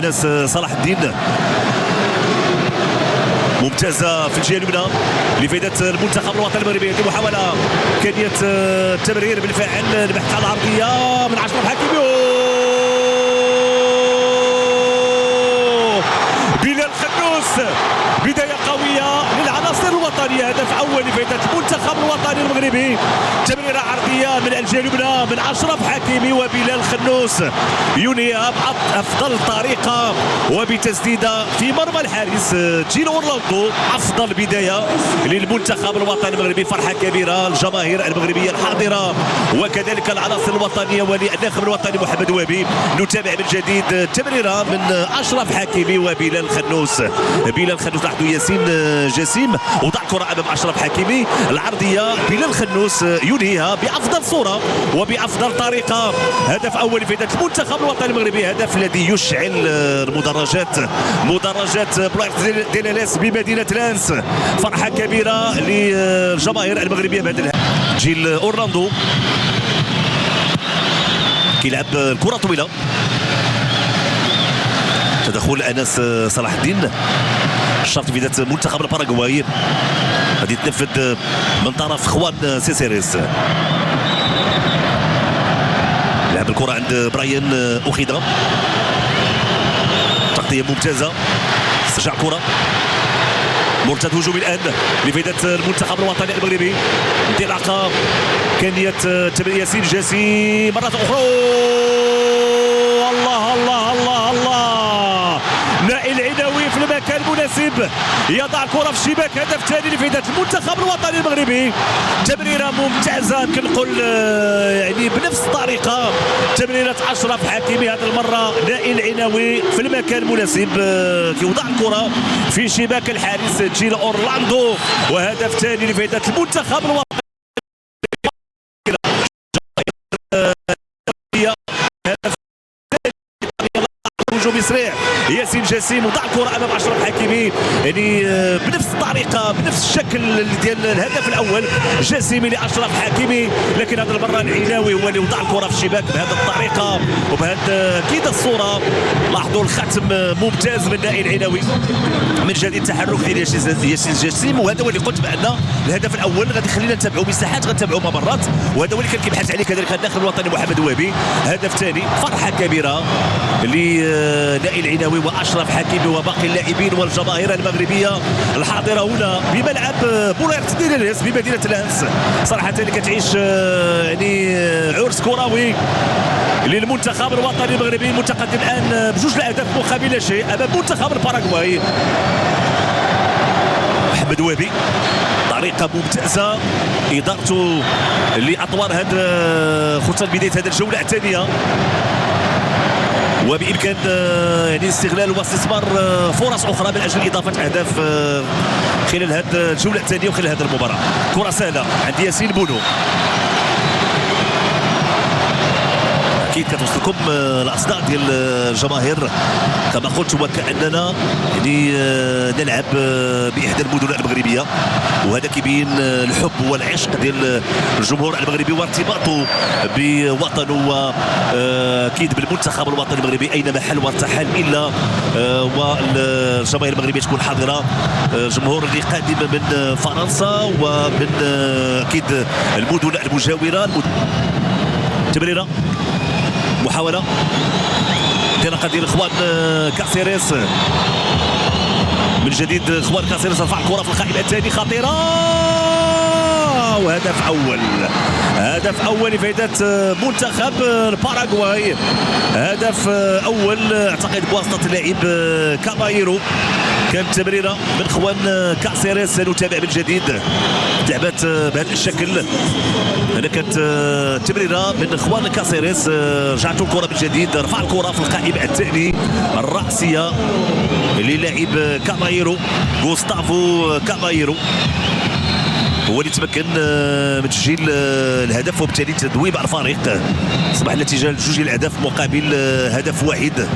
انس صلاح الدين ممتازه في الجهه اليمنى لفائده المنتخب الوطني المغربي. هذه محاوله امكانيه التمرير بالفعل البحث عن العرضيه من اشرف حكيمي. بلال خنوس بدايه قويه للعناصر الوطنيه. هدف اول لفائده المنتخب الوطني المغربي. تمريره عرضيه من الجهه اليمنى من اشرف حكيمي وبلال خنوس ينهيها بافضل طريقه وبتسديده في مرمى الحارس جيل اورلاندو. افضل بدايه للمنتخب الوطني المغربي. فرحه كبيره الجماهير المغربيه الحاضره وكذلك العناصر الوطنيه والناخب الوطني محمد وهبي. نتابع من جديد تمريره من اشرف حكيمي وبلال خنوس. بلال خنوس لاحظوا ياسين جسيم وضع الكره امام اشرف حكيمي. العرضيه بلال خنوس ينهيها بافضل صوره وبافضل طريقه. هدف اول لفائده المنتخب الوطني المغربي. هدف الذي يشعل مدرجات بلايرت دي ليليس بمدينه لانس. فرحه كبيره للجماهير المغربيه بهذا جيل اورلاندو كيلعب الكره طويله. تدخل انس صلاح الدين الشرط في ذات منتخب الباراغواي غادي يتنفذ من طرف خوان سيسيريس. لعب الكره عند براين اوخيدا. تغطيه ممتازه. استرجاع الكره مرتد هجومي الان لفائده المنتخب الوطني المغربي. انطلاقه امكانيه تمرير ياسين جاسي مره اخرى. الله الله الله الله نائل العناوي في المكان المناسب يضع الكره في الشباك. هدف ثاني لفائده المنتخب الوطني المغربي. تمريره ممتازه يمكن نقول يعني بنفس الطريقه تمريره اشرف حكيمي. هذه المره نائل العناوي في المكان المناسب كيوضع الكره في شباك الحارس جيل اورلاندو. وهدف ثاني لفائده المنتخب الوطني. هجومي سريع ياسين جسيم وضع الكره امام اشرف حكيمي يعني بنفس الطريقه بنفس الشكل ديال الهدف الاول جسيمي لاشرف حكيمي. لكن هذه المره العناوي هو اللي وضع الكره في الشباك بهذه الطريقه وبهذا كيد الصوره. لاحظوا الختم ممتاز من نائل العناوي. من جديد تحرك ديال ياسين جسيم وهذا هو اللي قلت بان الهدف الاول غادي خلينا نتابعوا مساحات غنتابعوا ممرات وهذا هو اللي كان كيبحث عليه كذلك الداخل الوطني محمد وهبي. هدف ثاني فرحه كبيره نائل العناوي واشرف حكيمي وباقي اللاعبين والجماهير المغربيه الحاضره هنا بملعب بولايرت دي ليليس بمدينه لانس. صراحه اللي كتعيش يعني عرس كروي للمنتخب الوطني المغربي متقدم الان بجوج الاهداف مقابل لا شيء امام منتخب الباراغواي. محمد وهبي طريقه ممتازه ادارته لاطوار هذا خصوصا بدايه هذه الجوله الثانيه وبامكان يعني استغلال واستثمار فرص اخرى من اجل اضافه اهداف خلال هذه الجوله الثانيه وخلال هذه المباراه. كره سهله عند ياسين بونو. اكيد كتوصلكم الاصداء ديال الجماهير كما قلت وكاننا يعني نلعب باحدى المدن المغربيه وهذا كيبين الحب والعشق ديال الجمهور المغربي وارتباطه بوطنه واكيد بالمنتخب الوطني المغربي اينما حل وارتحل الا والجماهير المغربيه تكون حاضره. جمهور اللي قادم من فرنسا ومن اكيد المدن المجاوره. تمريره محاولة انطلاقة ديال اخوان كاسيريس. من جديد اخوان كاسيريس رفع الكرة في القائمة الثاني خطيرة وهدف أول لفائدة منتخب الباراغواي. هدف أول أعتقد بواسطة اللاعب كابايرو. كانت تمريرة من اخوان كاسيريس. نتابع من جديد لعبات بهذا الشكل. هنا كانت تمريرة من اخوان كاسيريس. رجعتوا الكرة من جديد رفع الكرة في القائمة الثاني الرأسية للاعب كابايرو غوستافو كابايرو هو اللي تمكن من تسجيل الهدف وبالتالي تذويب الفريق. اصبح النتيجه 2 الاهداف مقابل هدف واحد.